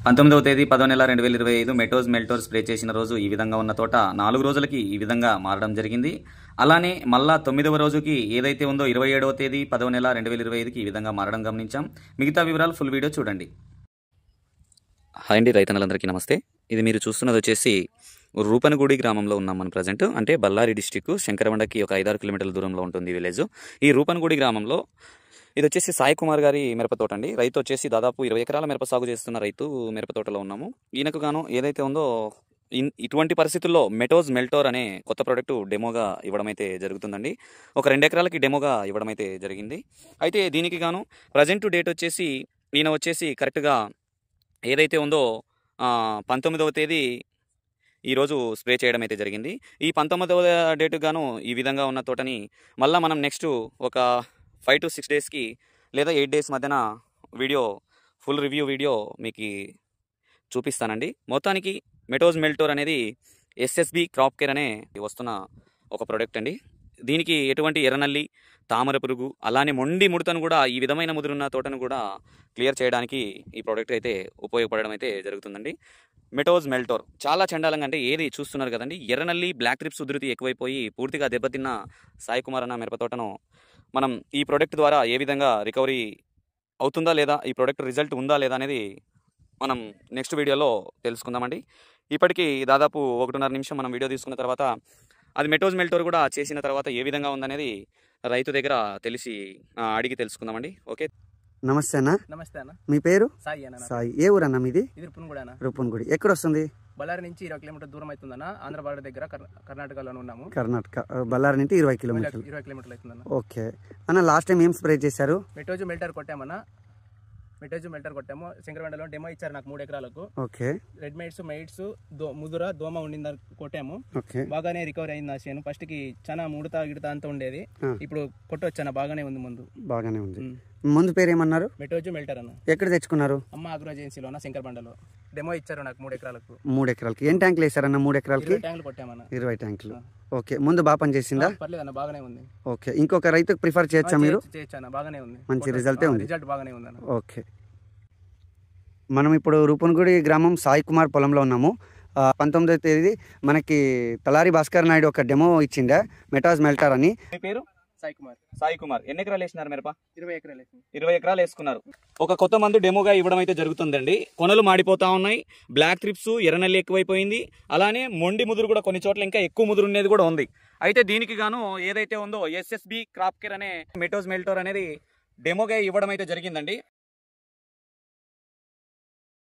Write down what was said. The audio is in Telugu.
19వ తేదీ 10వ నెల 2025 మెటోజ్ మెల్టోర్ స్ప్రే చేసిన రోజు ఈ విధంగా ఉన్న తోట 4 రోజులకి ఈ విధంగా మారడం జరిగింది. అలానే మళ్ళా 9వ రోజుకి ఏదైతే ఉందో 27వ తేదీ 10వ నెల 2025కి ఈ విధంగా మారడం గమనించాం. మిగతా వివరాలు ఫుల్ వీడియో చూడండి. హాయ్ అండి, రైతన్నలందరికీ నమస్తే. ఇది మీరు చూస్తున్నది వచ్చేసి రూపనగుడి గ్రామంలో ఉన్నాం మనం ప్రజెంట్. అంటే బళ్ళారి డిస్టిక్ శంకరవండకి ఒక 5-6 కిలోమీటర్ల దూరంలో ఉంటుంది విలేజ్. ఈ రూపనగుడి గ్రామంలో ఇది వచ్చేసి సాయి కుమార్ గారి మిరప తోట అండి. రైతు వచ్చేసి దాదాపు 20 ఎకరాల మిరప సాగు చేస్తున్న రైతు మిరప తోటలో ఉన్నాము. ఈయనకు గాను ఏదైతే ఉందో ఇటువంటి పరిస్థితుల్లో మెటోజ్ మెల్టోర్ అనే కొత్త ప్రోడక్ట్ డెమోగా ఇవ్వడం అయితే జరుగుతుందండి. ఒక 2 ఎకరాలకి డెమోగా ఇవ్వడం అయితే జరిగింది. అయితే దీనికి గాను ప్రజెంట్ డేట్ వచ్చేసి ఈయన వచ్చేసి కరెక్ట్గా ఏదైతే ఉందో 19వ తేదీ ఈరోజు స్ప్రే చేయడం అయితే జరిగింది. ఈ 19వ డేట్కి గాను ఈ విధంగా ఉన్న తోటని మళ్ళీ మనం నెక్స్ట్ ఒక 5 to 6 డేస్కి లేదా 8 డేస్ మధ్యన ఫుల్ రివ్యూ వీడియో మీకు చూపిస్తానండి. మొత్తానికి మెటోజ్ మెల్టోర్ అనేది ఎస్ఎస్బి క్రాప్ కేర్ అనే వస్తున్న ఒక ప్రోడక్ట్ అండి. దీనికి ఎటువంటి ఎర్రనల్లి, తామర పురుగు, అలానే మొండి ముడతను కూడా ఈ విధమైన ముదురున్న తోటను కూడా క్లియర్ చేయడానికి ఈ ప్రోడక్ట్ అయితే ఉపయోగపడడం అయితే జరుగుతుందండి. మెటోజ్ మెల్టోర్ చాలా చండాలంగా, అంటే ఏది చూస్తున్నారు కదండి, ఎర్రనల్లి, బ్లాక్ ట్రిప్స్ ఉధృతి ఎక్కువైపోయి పూర్తిగా దెబ్బతిన్న సాయి కుమార్ అన్న మిరప తోటను మనం ఈ ప్రోడక్ట్ ద్వారా ఏ విధంగా రికవరీ అవుతుందా లేదా, ఈ ప్రోడక్ట్ రిజల్ట్ ఉందా లేదా అనేది మనం నెక్స్ట్ వీడియోలో తెలుసుకుందామండి. ఇప్పటికీ దాదాపు 1.5 నిమిషం మనం వీడియో తీసుకున్న తర్వాత అది మెటోజ్ మెల్టోర్ కూడా చేసిన తర్వాత ఏ విధంగా ఉందనేది రైతు దగ్గర అడిగి తెలుసుకుందామండి. ఓకే, నమస్తే అన్న. నమస్తే అన్న. మీ పేరు? సాయి అన్న. సాయి. ఏ ఊరు అన్న మీది? ఇది రూపనగుడి అన్న. రూపనగుడి ఎక్కడ వస్తుంది? బళ్ళారి నుంచి 20 కిలోమీటర్ దూరం అవుతుందన్న. ఆంధ్ర బార్డర్ దగ్గర కర్ణాటకలో ఉన్నాము. కర్ణాటక బళ్ళారి నుంచి 20 కిలోమీటర్లు. 20 కిలోమీటర్లు అవుతుందన్న. ఓకే అన్న, లాస్ట్ టైం ఏం స్ప్రే చేశారు? మెటోజ్ మెల్టర్ కొట్టామన్న. మెటోజ్ మెల్టర్ కొట్టాము. శంకరవండలో డెమో ఇచ్చారు నాకు 3 ఎకరాలకు. ఓకే. రెడ్ మైట్స్ ముదుర దోమ ఉండింది కొట్టాము. ఓకే. బాగానే రికవరీ అయింది ఆ చేను. ఫస్ట్ కి చాలా ముడత గిడతా అంతా ఉండేది. ఇప్పుడు కొట్టొచ్చాను, బాగానే ఉంది. ముందు బాగానే ఉంది. ముందు పేరు ఏమన్నారు? మెటోజ్ మెల్టర్ అన్న. ఎక్కడ తెచ్చుకున్నారు? అమ్మ అగ్రో ఏజెన్సీలో శంకరబండలో డెమో ఇచ్చారు నాకు 3 ఎకరాలకు. 3 ఎకరాలకి ఏం ట్యాంకులు వేసారన్న? 3 ఎకరాలకి 20 ట్యాంకులు కొట్టామన్న. 20 ట్యాంకులు. ఓకే. ముందు బాగా పని చేసిందా? పర్లేదన్న, బాగానే ఉంది. ఓకే. ఇంకొక రైతుకు ప్రిఫర్ చేయొచ్చా మీరు? చేయొచ్చన్న, బాగానే ఉంది. మంచి రిజల్టే ఉంది. రిజల్ట్ బాగానే ఉందన్న. ఓకే. మనం ఇప్పుడు రూపనగుడి గ్రామం సాయి కుమార్ పొలంలో ఉన్నాము. 19వ తేదీ మనకి తలారి భాస్కర్ నాయుడు ఒక డెమో ఇచ్చిండే మెటాజ్ మెల్టర్ అని. మీ పేరు? సాయి కుమార్. సాయి కుమార్. ఎన్ని ఎకరాలు వేసినారు మిరప? 20 ఎకరాలు. 20 ఎకరాలు వేసుకున్నారు. ఒక కొత్త మందు డెమోగా ఇవ్వడం అయితే జరుగుతుందండి. కొనలు మాడిపోతా ఉన్నాయి, బ్లాక్ ట్రిప్స్, ఎర్రనల్లి ఎక్కువైపోయింది, అలానే మొండి ముదురు కూడా కొన్ని చోట్ల ఇంకా ఎక్కువ ముదురు ఉండేది కూడా ఉంది. అయితే దీనికి గాను ఏదైతే ఉందో ఎస్ఎస్బి క్రాప్ కేర్ అనే మెటోజ్ మెల్టోర్ అనేది డెమోగా ఇవ్వడం అయితే జరిగిందండి.